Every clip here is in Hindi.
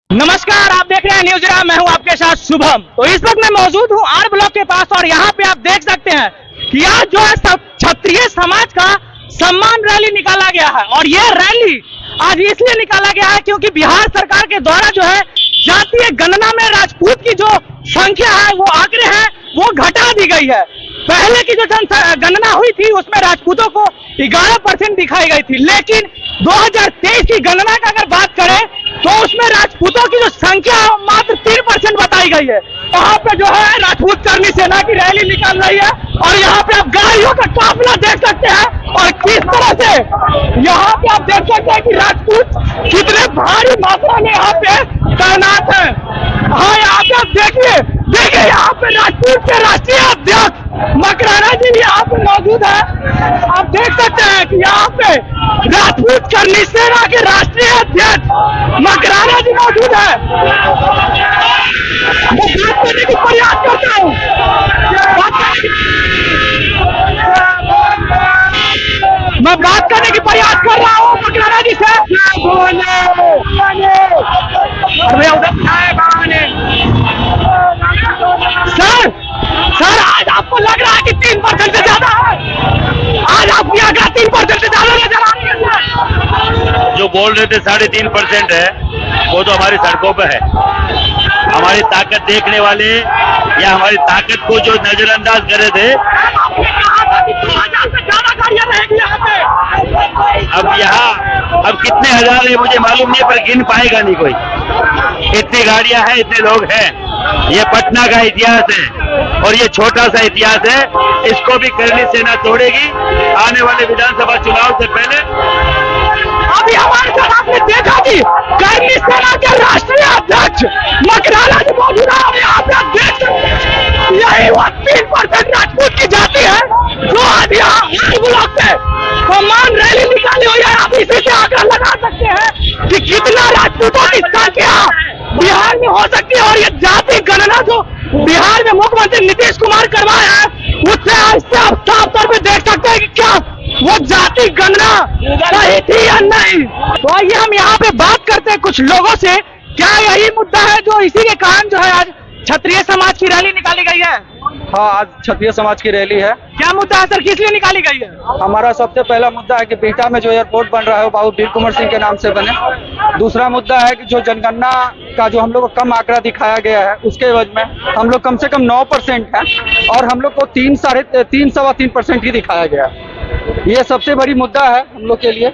नमस्कार, आप देख रहे हैं न्यूज राम। मैं हूं आपके साथ शुभम। तो इस वक्त मैं मौजूद हूं आर ब्लॉक के पास और यहां पे आप देख सकते हैं कि आज जो है क्षत्रिय समाज का सम्मान रैली निकाला गया है। और ये रैली आज इसलिए निकाला गया है क्योंकि बिहार सरकार के द्वारा जो है जातीय गणना में राजपूत की जो संख्या है, वो आंकड़े हैं, वो घटा दी गई है। पहले की जो गणना हुई थी उसमें राजपूतों को 11% दिखाई गई थी, लेकिन 2023 की गणना का अगर बात करें तो उसमें राजपूतों की जो संख्या मात्र 3% बताई गई है। वहां पे जो है राजपूत कर्मी सेना की रैली निकल रही है और यहाँ पे आप गाड़ियों का काफिला देख सकते हैं और किस तरह से यहाँ पे आप देख सकते हैं कि राजपूत कितने भारी मात्रा में यहाँ पे तैनात है। हाँ, यहाँ पे आप देखिए यहाँ पे राजपूत के राष्ट्रीय अध्यक्ष मकराना जी भी यहाँ पे मौजूद है। आप देख सकते हैं कि यहाँ पे राजपूत कर्मी सेना के राष्ट्रीय अध्यक्ष मकराना जी मौजूद है। मैं बात करने की प्रयास करता हूँ, मैं बात करने की प्रयास कर रहा हूँ मकराना जी से। सर आज आपको लग रहा है कि 3% से ज्यादा है? आज आपकी आंकड़ा 3% से ज्यादा नजर आ रही है। जो बोल रहे थे 3.5% है, वो तो हमारी सड़कों पे है। हमारी ताकत देखने वाले या हमारी ताकत को जो नजरअंदाज कर रहे थे, अब कितने हजार है मुझे मालूम नहीं, पर गिन पाएगा नहीं कोई। इतनी गाड़ियां हैं, इतने लोग हैं। ये पटना का इतिहास है और ये छोटा सा इतिहास है। इसको भी कर्मी सेना तोड़ेगी आने वाले विधानसभा चुनाव से पहले। अभी हमारे साथ आपने देखा कि कर्मी सेना के राष्ट्रीय अध्यक्ष मकराना जी मौजूद है। यहाँ पे आप देख सकते हैं यही वो 3% राजपूत की जाति है जो आज यहाँ ब्लॉक पे सम्मान रैली निकाली हुई है। आप इसी से आंकड़ा लगा सकते हैं कि कितना राजपूतों की संख्या बिहार में हो सकती है। और ये जाति गणना जो बिहार में मुख्यमंत्री नीतीश कुमार करवाया है, उससे आप साफ तौर पे देख सकते हैं कि क्या वो जाति गणना सही थी या नहीं। तो आइए हम यहाँ पे बात करते हैं कुछ लोगों से। क्या यही मुद्दा है जो इसी के कारण जो है आज क्षत्रिय समाज की रैली निकाली गई है? हाँ, आज क्षत्रिय समाज की रैली है। क्या मुद्दा है सर, किस लिए निकाली गई है? हमारा सबसे पहला मुद्दा है कि बिहटा में जो एयरपोर्ट बन रहा है वो बाबू वीर कुंवर सिंह के नाम से बने। दूसरा मुद्दा है कि जो जनगणना का जो हम लोग को कम आंकड़ा दिखाया गया है, उसके एवज में हम लोग कम से कम 9% है और हम लोग को 3-3.25% ही दिखाया गया है। ये सबसे बड़ी मुद्दा है हम लोग के लिए।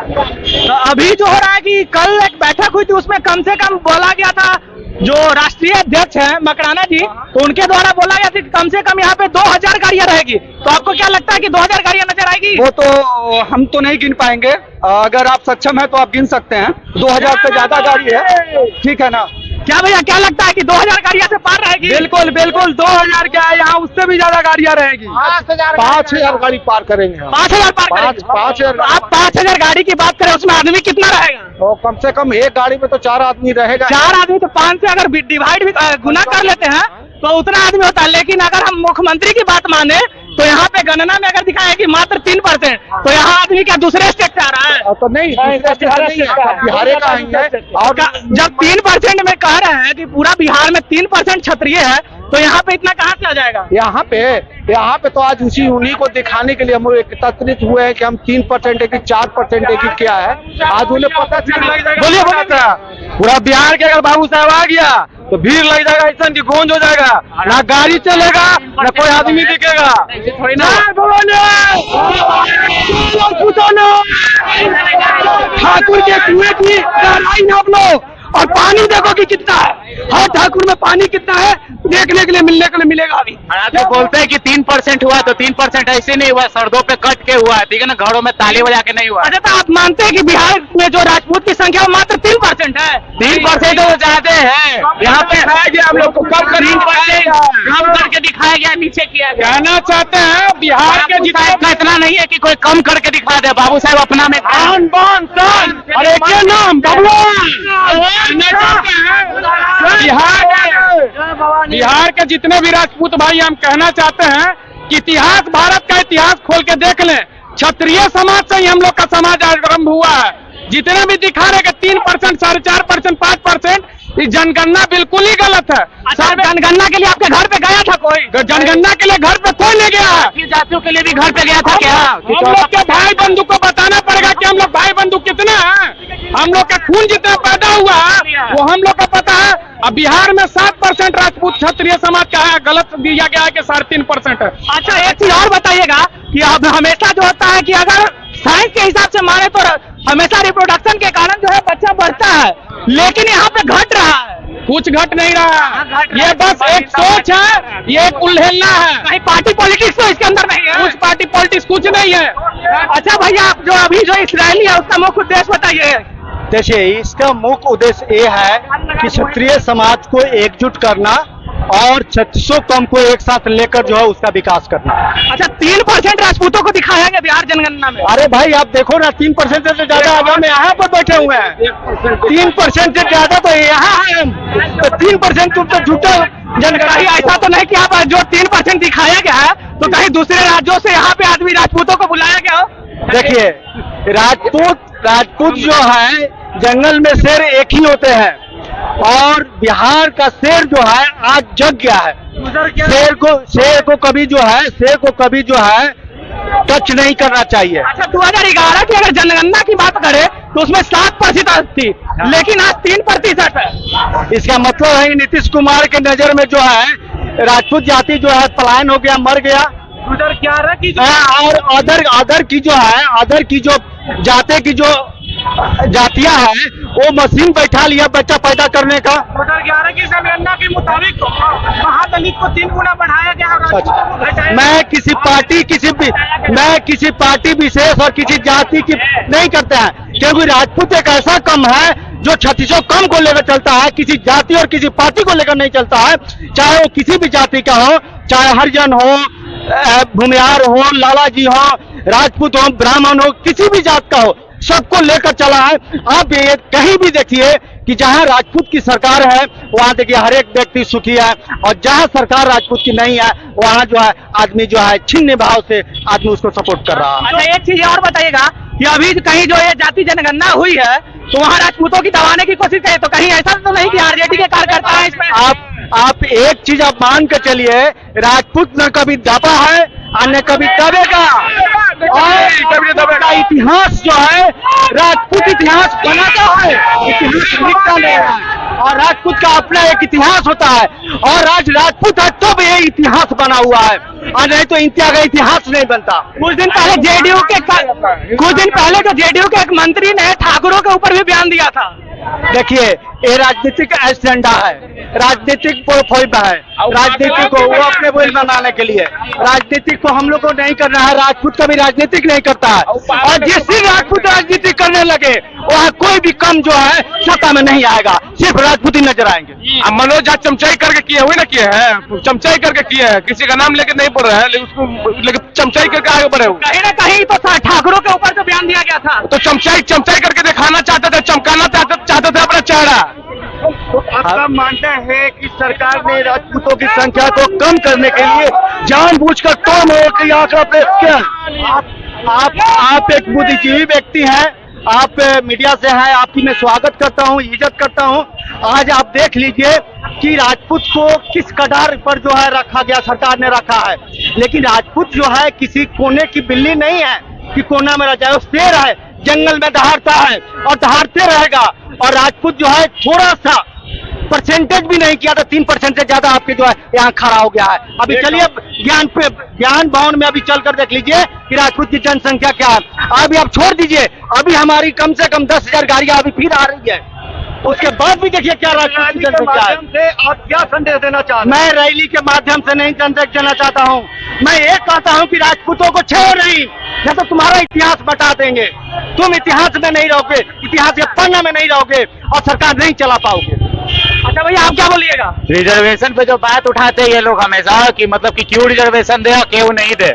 तो अभी जो हो रहा है कि कल एक बैठक हुई थी, उसमें कम से कम बोला गया था, जो राष्ट्रीय अध्यक्ष हैं मकराना जी, तो उनके द्वारा बोला गया था कि कम से कम यहाँ पे 2000 गाड़ियां रहेगी। तो आपको क्या लगता है कि 2000 गाड़ियां नजर आएगी? वो तो हम तो नहीं गिन पाएंगे। अगर आप सक्षम है तो आप गिन सकते हैं। 2000 से ज्यादा गाड़ी है, ठीक है ना? क्या भैया, क्या लगता है कि 2000 गाड़ियां से पार रहेगी? बिल्कुल बिल्कुल, 2000 क्या है, यहाँ उससे भी ज्यादा गाड़ियां रहेगी। 5000 गाड़ी पार करेंगे। 5000 पार करेंगे। 5000। आप 5000 गाड़ी की बात करें, उसमें आदमी कितना रहेगा? तो कम से कम एक गाड़ी में तो 4 आदमी रहेगा। 4 आदमी तो 5 से अगर डिवाइड भी गुना कर लेते हैं तो उतना आदमी होता है। लेकिन अगर हम मुख्यमंत्री की बात माने तो यहाँ पे गणना में अगर दिखाया कि मात्र 3%, तो यहाँ आदमी क्या दूसरे स्टेट से आ रहा है? तो नहीं, बिहार का ही है। और जब 3% में कह रहे हैं कि पूरा बिहार में 3% क्षत्रिय है, तो यहाँ पे इतना कहाँ से आ जाएगा? यहाँ पे तो आज उन्हीं को दिखाने के लिए हम एकत्रित हुए हैं कि हम 3% है कि 4% है कि क्या है। आज उन्हें पता चल बोलिए पूरा बिहार के अगर बाबू साहब आ गया तो भीड़ लग जाएगा, ऐसा की गूंज हो जाएगा, ना गाड़ी चलेगा ना कोई आदमी दिखेगा। ठाकुर के कुएं की गहराई नाप लो और पानी देखो कि कितना है। हाँ, ठाकुर में पानी कितना है देखने के लिए मिलने के लिए मिलेगा। अभी तो बोलते हैं कि 3% हुआ, तो 3% ऐसे नहीं हुआ, सड़कों पे कट के हुआ है, ठीक है ना? घरों में ताली बजा के नहीं हुआ। अच्छा, तो आप मानते हैं कि बिहार में जो राजपूत की संख्या मात्र 3% है? 3% तो ज्यादा है। यहाँ पे हम लोग को कम करके दिखाया गया, नीचे किया गया। कहना चाहते हैं बिहार के जितना इतना नहीं है कि कोई कम करके दिखा दे। बाबू साहब अपना में आन बान शान और एक ही नाम बिहार के जितने भी राजपूत भाई, हम कहना चाहते हैं कि इतिहास, भारत का इतिहास खोल के देख लें। क्षत्रिय समाज से ही हम लोग का समाज आरंभ हुआ है। जितने भी दिखा रहे कि 3%, 4.5%, 5%, ये जनगणना बिल्कुल ही गलत है। अच्छा, जनगणना के लिए आपके घर पे गया था कोई? जनगणना के लिए घर पे कोई नहीं गया है। फिर जातियों के लिए भी घर पे गया था क्या? हम लोग के भाई बंधु को बताना पड़ेगा कि हम लोग भाई बंधु कितने हैं। हम लोग का खून जितना पैदा हुआ है वो हम लोग को पता है। अब बिहार में 7% राजपूत क्षत्रिय समाज का है, गलत दिया गया है कि 3.5% है। अच्छा, एक चीज और बताइएगा कि अब हमेशा जो होता है कि अगर साइंस के हिसाब से माने तो हमेशा रिप्रोडक्शन के कारण जो है बच्चा बढ़ता है, लेकिन यहाँ पे घट रहा है। कुछ घट नहीं रहा है, ये बस एक सोच है, ये एक उल्हेलना है। कहीं पार्टी पॉलिटिक्स तो इसके अंदर नहीं है? कुछ पार्टी पॉलिटिक्स कुछ नहीं है। अच्छा भैया, आप जो अभी जो इसराइली है उसका मुख्य उद्देश्य बताइए। देखिए, इसका मुख्य उद्देश्य ये है कि क्षत्रिय समाज को एकजुट करना और 3600 कम को एक साथ लेकर जो है उसका विकास करना। अच्छा, 3% राजपूतों को दिखाया गया बिहार जनगणना में। अरे भाई, आप देखो ना, 3% से ज्यादा अब हम यहाँ पर बैठे हुए हैं। 3% से ज्यादा तो यहाँ है हम, तो 3% तुम तो झूठा जनगणना। कहीं ऐसा तो नहीं कि आप जो 3% दिखाया गया है तो कहीं दूसरे राज्यों से यहाँ पे आदमी राजपूतों को बुलाया गया हो? देखिए, राजपूत जो है जंगल में शेर एक ही होते हैं और बिहार का शेर जो है आज जग गया है। शेर को कभी जो है टच नहीं करना चाहिए। अच्छा, 2011 की अगर जनगणना की बात करें तो उसमें 7% थी, लेकिन आज 3% है। इसका मतलब है नीतीश कुमार के नजर में जो है राजपूत जाति जो है पलायन हो गया, मर गया। 2011 की और अदर की जो जाते की जो जातियां हैं वो मशीन बैठा लिया बच्चा पैदा करने का। 2011 की जनगणना के मुताबिक महादलित को 3 गुना बढ़ाया गया। मैं किसी पार्टी विशेष और किसी जाति की नहीं करते हैं, क्योंकि राजपूत एक ऐसा कम है जो 3600 कम को लेकर चलता है, किसी जाति और किसी पार्टी को लेकर नहीं चलता है। चाहे वो किसी भी जाति का हो, चाहे हरिजन हो, भूमिहार हो, लालाजी हो, राजपूत हो, ब्राह्मण हो, किसी भी जात का हो, सबको लेकर चला है। आप ये कहीं भी देखिए कि जहां राजपूत की सरकार है वहां देखिए हर एक व्यक्ति सुखी है, और जहां सरकार राजपूत की नहीं है वहां जो है आदमी जो है छिन्न भाव से आदमी उसको सपोर्ट कर रहा है। अच्छा, एक चीज और बताइएगा कि अभी कहीं जो ये जाति जनगणना हुई है तो वहाँ राजपूतों की दबाने की कोशिश करे, तो कहीं ऐसा तो नहीं कि आरजेडी के कार्यकर्ता है इसमें? आप एक चीज आप मान के चलिए, राजपूत न कभी दबा है और न कभी दबेगा। और इतिहास जो है राजपूत इतिहास बनाता है, इतिहास लिखता नहीं है, और राजपूत का अपना एक इतिहास होता है, और आज राजपूत है तब ये इतिहास बना हुआ है, और नहीं तो इंडिया का इतिहास नहीं बनता। कुछ दिन पहले जो जेडीयू के एक मंत्री ने ठाकुरों के ऊपर भी बयान दिया था। देखिए, ये राजनीतिक एजेंडा है, राजनीतिक प्रोफाइल है, राजनीति को वो अपने बोल बनाने के लिए। राजनीतिक को हम लोग को नहीं करना है, राजपूत कभी राजनीतिक नहीं करता है, और जिस दिन राजपूत राजनीति करने लगे वहाँ कोई भी कम जो है सत्ता में नहीं आएगा, सिर्फ राजपूत ही नजर आएंगे। मनोज आज चमचाई करके किए हुए ना, किए हैं चमचाई करके किए हैं, किसी का नाम लेके नहीं बोल रहे हैं, लेकिन चमचाई करके आगे बढ़े हुए। कहीं ना कहीं तो ठाकुरों के ऊपर जो बयान दिया गया था तो चमचाई करके दिखाना चाहते थे, चमकाना चाहते थे अपना चेहरा। आपका मानना है कि सरकार ने राजपूतों की संख्या को कम करने के लिए जानबूझकर टॉम के आंकड़ा पेश किया? आप एक बुद्धिजीवी व्यक्ति हैं, आप मीडिया से हैं, आपकी मैं स्वागत करता हूं, इज्जत करता हूं। आज आप देख लीजिए कि राजपूत को किस कगार पर जो है रखा गया, सरकार ने रखा है, लेकिन राजपूत जो है किसी कोने की बिल्ली नहीं है कि कोना में रह जाए, वो शेर है, जंगल में दहाड़ता है और दहाड़ते रहेगा। और राजपूत जो है थोड़ा सा परसेंटेज भी नहीं किया था, 3% से ज्यादा आपके जो है यहाँ खड़ा हो गया है। अभी चलिए ज्ञान भवन में अभी चलकर देख लीजिए कि राजपूत की जनसंख्या क्या है। अभी आप छोड़ दीजिए, अभी हमारी कम से कम 10,000 गाड़ियां अभी फिर आ रही है, उसके बाद भी देखिए क्या राजपूत की जनसंख्या है। आप क्या संदेश देना चाहते हैं? मैं रैली के माध्यम से नहीं संदेश देना चाहता हूँ, मैं ये कहता हूँ कि राजपूतों को छेड़ो नहीं, या तो तुम्हारा इतिहास बता देंगे, तुम इतिहास में नहीं रहोगे, इतिहास के पन्ना में नहीं रहोगे और सरकार नहीं चला पाओगे। अच्छा भैया, आप क्या बोलिएगा? रिजर्वेशन पे जो बात उठाते हैं ये लोग हमेशा कि मतलब कि क्यों रिजर्वेशन दे और क्यों नहीं दे,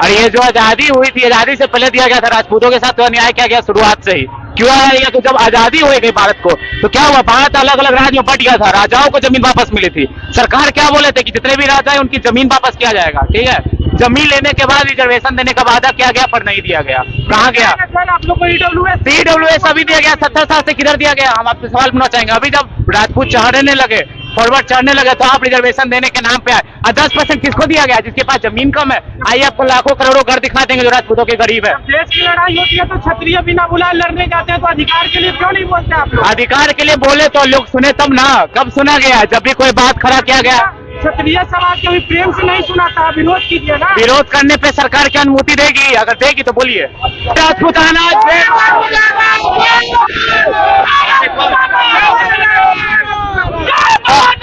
और ये जो आजादी हुई थी, आजादी से पहले दिया गया था, राजपूतों के साथ तो अन्याय किया गया शुरुआत से ही। क्यों है ये? तो जब आजादी हो गई भारत को तो क्या हुआ, भारत अलग अलग राज्य में बट गया था, राजाओं को जमीन वापस मिली थी। सरकार क्या बोले थे कि जितने भी राजा है उनकी जमीन वापस किया जाएगा, ठीक है। जमीन लेने के बाद रिजर्वेशन देने का वादा किया गया पर नहीं दिया गया, कहाँ गया? आप लोग को ईडब्ल्यूएस अभी दिया गया, 70 साल से किधर दिया गया? हम आपसे सवाल पूछना चाहेंगे। अभी जब राजपूत चढ़ने लगे, फॉरवर्ड चढ़ने लगे, तो आप रिजर्वेशन देने के नाम पे आए, और 10% किसको दिया गया? जिसके पास जमीन कम है। आइए आपको लाखों करोड़ों घर दिखा देंगे जो राजपूतों के गरीब है। देश की लड़ाई होती है तो क्षत्रिय बिना बुलाए लड़ने जाते हैं, तो अधिकार के लिए क्यों नहीं बोलते आप लोग? अधिकार के लिए बोले तो लोग सुने तब ना। कब सुना गया? जब भी कोई बात खड़ा किया गया। क्षत्रिय समाज कभी प्रेम से नहीं सुनाता, विरोध कीजिए ना। विरोध करने पे सरकार क्या अनुमति देगी? अगर देगी तो बोलिए। राजपूताना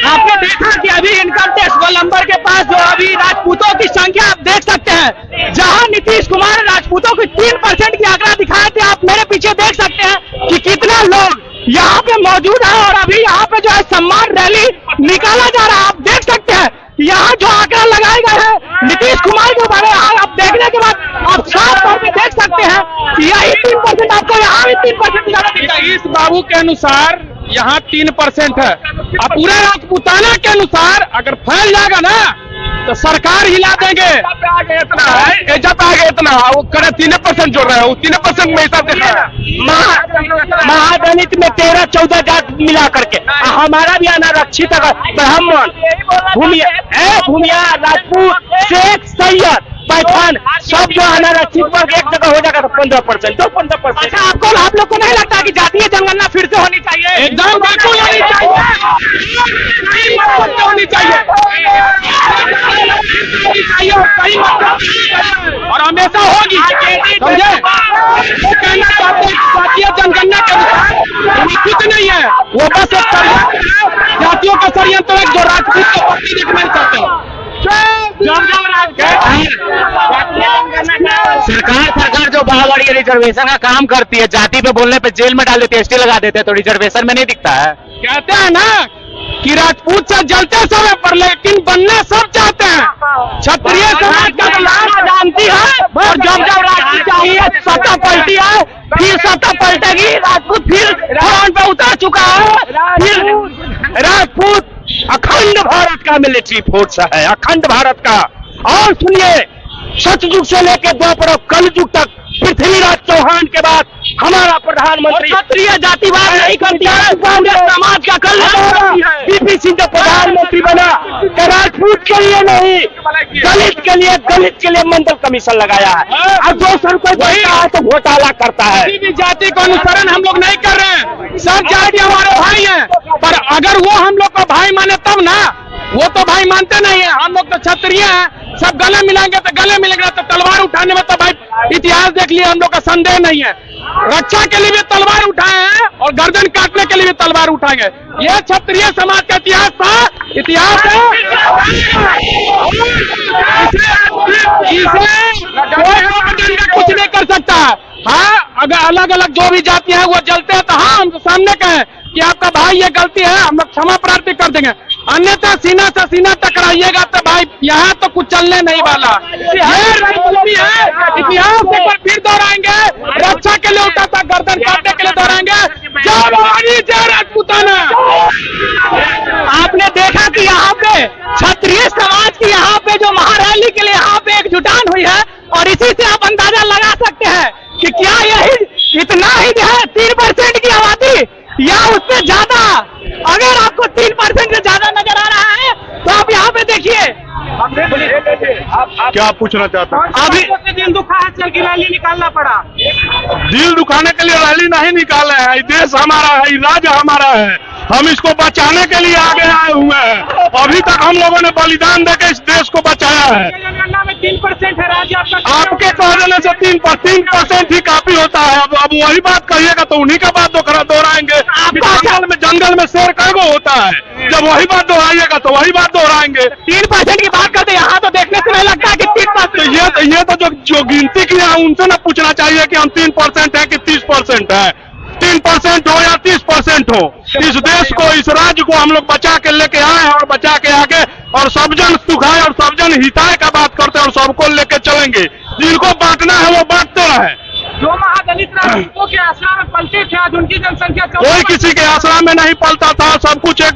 आपने देखा कि अभी इनकम टैक्स गोलंबर के पास जो अभी राजपूतों की संख्या आप देख सकते हैं, जहां नीतीश कुमार राजपूतों को 3% की आंकड़ा दिखाए थे, आप मेरे पीछे देख सकते हैं कि कितना लोग यहाँ पे मौजूद है। और अभी यहाँ पे जो है सम्मान रैली निकाला जा रहा है। आप देख सकते हैं यहाँ जो आंकड़ा लगाए गए हैं नीतीश कुमार के बारे में, आप देखने के बाद आप साफ तौर पे देख सकते हैं कि यही 3% आपको यहाँ भी 3% ज्यादा दिखता है। इस बाबू के अनुसार यहाँ 3% है। अब पूरे राजपूताना के अनुसार अगर फैल जाएगा ना तो सरकार हिला देंगे। इतना है, इज्जत आ गया इतना, वो करे 3% जोड़ रहे हैं, वो 3% में हिसाब देता है। महादलित में 13-14 जात मिला करके हमारा भी अनारक्षित ब्राह्मण, भूमिया, राजपूत, शेख, सैयद, पैठान सब जो अनारक्षित वर्ग एक जगह हो जाएगा तो 15%, तो 15%। अच्छा, आप लोग को नहीं लगता कि जातीय जनगणना फिर से होनी चाहिए? एकदम बिल्कुल होनी चाहिए, होनी चाहिए और हमेशा होगी, समझे? वो कहना चाहते हैं जातीय जनगणना के अनुसार कुछ नहीं है, वो बस एक जातियों का षड्यंत्र जो राजपूत को पट्टी देखना चाहते हैं। सरकार जो बावड़ी रिजर्वेशन का काम करती है, जाति पे बोलने पे जेल में डाल देती है, एसटी लगा देते हैं, तो रिजर्वेशन में नहीं दिखता है। कहते हैं ना कि राजपूत से जलते समय पर, लेकिन बनना सब चाहते हैं। क्षत्रिय समाज का जानती है, और जब राजपूत चाहिए सत्ता पलटी है, फिर सत्ता पलटेगी, राजपूत फिर फ्रंट पे उतर चुका है। फिर राजपूत अखंड भारत का मिलिट्री फोर्स है, अखंड भारत का। और सुनिए, सतयुग से लेकर द्वापर और कलयुग तक पृथ्वीराज चौहान के बाद हमारा प्रधानमंत्री क्षत्रिय जातिवाद नहीं करती है, समाज का कल्याण है। बीपी सिंह जो प्रधानमंत्री बना तो राजपूत के लिए नहीं, दलित के लिए मंडल कमीशन लगाया है। और जो सर कोई बोलता है तो घोटाला करता है। किसी भी जाति का अनुसरण हम लोग नहीं कर रहे हैं, सब जाति हमारे भाई हैं। पर अगर वो हम लोग को भाई माने तब ना, वो तो भाई मानते नहीं है। हम लोग तो क्षत्रिय हैं, सब गले मिलाएंगे तो गले मिलेगा, तो तलवार उठाने में तो भाई इतिहास देख लिया, हम लोग का संदेह नहीं है। रक्षा के लिए भी तलवार उठाए हैं और गर्दन काटने के लिए भी तलवार उठाएंगे। ये क्षत्रिय समाज का इतिहास था, इतिहास है। इसे कुछ नहीं कर सकता। हाँ, अगर अलग अलग जो भी जाति है वो जलते हैं तो हाँ, हम तो सामने कहें कि आपका भाई ये गलती है, हम लोग क्षमा प्रार्थी कर देंगे। अन्यथा सीना से सीना टकराइएगा तो भाई यहाँ तो कुछ चलने नहीं वाला। ये राजनीति है, इतिहास एक बार फिर दोहराएंगे, रक्षा के लिए उठा था, गर्दन काटने के लिए दोहराएंगे। जय भवानी, जय राजपूताना। आपने देखा कि यहाँ पे क्षत्रिय समाज की यहाँ पे जो महारैली के लिए यहाँ पे एक जुटान हुई है, और इसी से आप अंदाजा लगा सकते हैं कि क्या यही इतना ही है 3% की आबादी या उससे ज्यादा। अगर आपको 3% से ज्यादा नजर आ रहा है तो आप यहाँ पे देखिए। क्या पूछना चाहते हैं? अभी दिल दुखा है, चल की रैली निकालना पड़ा। दिल दुखाने के लिए रैली नहीं निकाले हैं, देश हमारा है, राज्य हमारा है, हम इसको बचाने के लिए आगे आए हुए हैं। अभी तक हम लोगों ने बलिदान देकर इस देश को बचाया है। जनगणना में 3% है राज्य आपका। आपके कह देने से 3% ही काफी होता है। अब वही बात कहिएगा तो उन्हीं का बात दोहराएंगे। जंगल में शेर कैगो होता है, जब वही बात दोहराइएगा तो वही बात दोहराएंगे। 3% की बात करते यहाँ तो देखने से नहीं लगता कि 3%। ये तो जो गिनती किया है उनसे ना पूछना चाहिए कि हम 3% है कि 30% है। 3% हो या 30% हो, इस देश को, इस राज्य को हम लोग बचा के लेके आए हैं और बचा के आगे, और सब जन सुखाए और सब जन हिताय का बात करते हैं और सबको लेके चलेंगे। जिनको बांटना है वो बांटते रहे। जो महादलित राजपूतों के आश्रम में पलते थे, आज उनकी जनसंख्या कोई किसी के आश्रम में नहीं पलता था, सब कुछ एक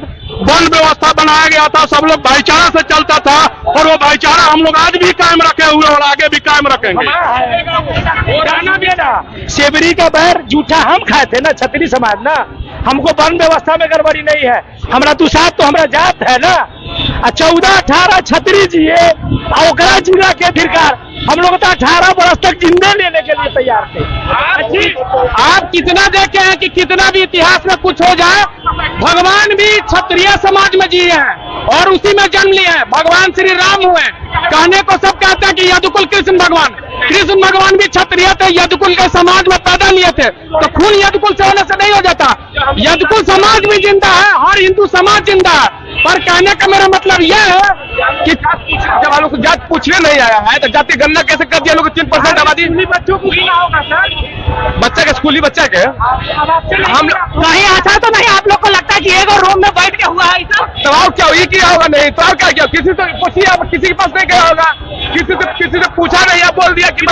वन व्यवस्था बनाया गया था, सब लोग भाईचारा से चलता था, और वो भाईचारा हम लोग आज भी कायम रखे हुए और आगे भी कायम रखेंगे। सेबरी का बैर जूठा हम खाए थे ना, छतरी समाज ना, हमको वन व्यवस्था में गड़बड़ी नहीं है, हमरा दुसात तो हमरा जात है ना। 14-18 छतरी जिए और ओकरा जिला के धिक्कार, हम लोग तो 18 बरस तक जिंदे लेने के लिए तैयार थे। आप कितना देखे हैं कि कितना भी इतिहास में कुछ हो जाए, भगवान भी क्षत्रिय समाज में जिए हैं और उसी में जन्म लिए हैं। भगवान श्री राम हुए, कहने को सब कहते हैं कि यदुकुल कृष्ण भगवान भी क्षत्रिय थे, यदुकुल के समाज में पैदा लिए थे, तो खून यदुकुल से होने से नहीं हो जाता। यदुकुल समाज भी जिंदा है, हर हिंदू समाज जिंदा है, पर कहने का मेरा मतलब यह है कि जब हम लोग जात पूछने नहीं आया है तो जाति गणना कैसे कर दिया लोग 3% आबादी। बच्चों को होगा सर, बच्चा के स्कूली बच्चा के हम नहीं आता तो नहीं, आप लोग को लगता है कि एक और रूम में बैठ के हुआ है तो और क्या ये किया होगा? नहीं तो और क्या किया? किसी से पूछिए, आप किसी के पास नहीं गया होगा, किसी से पूछा नहीं, आप बोल दिया कि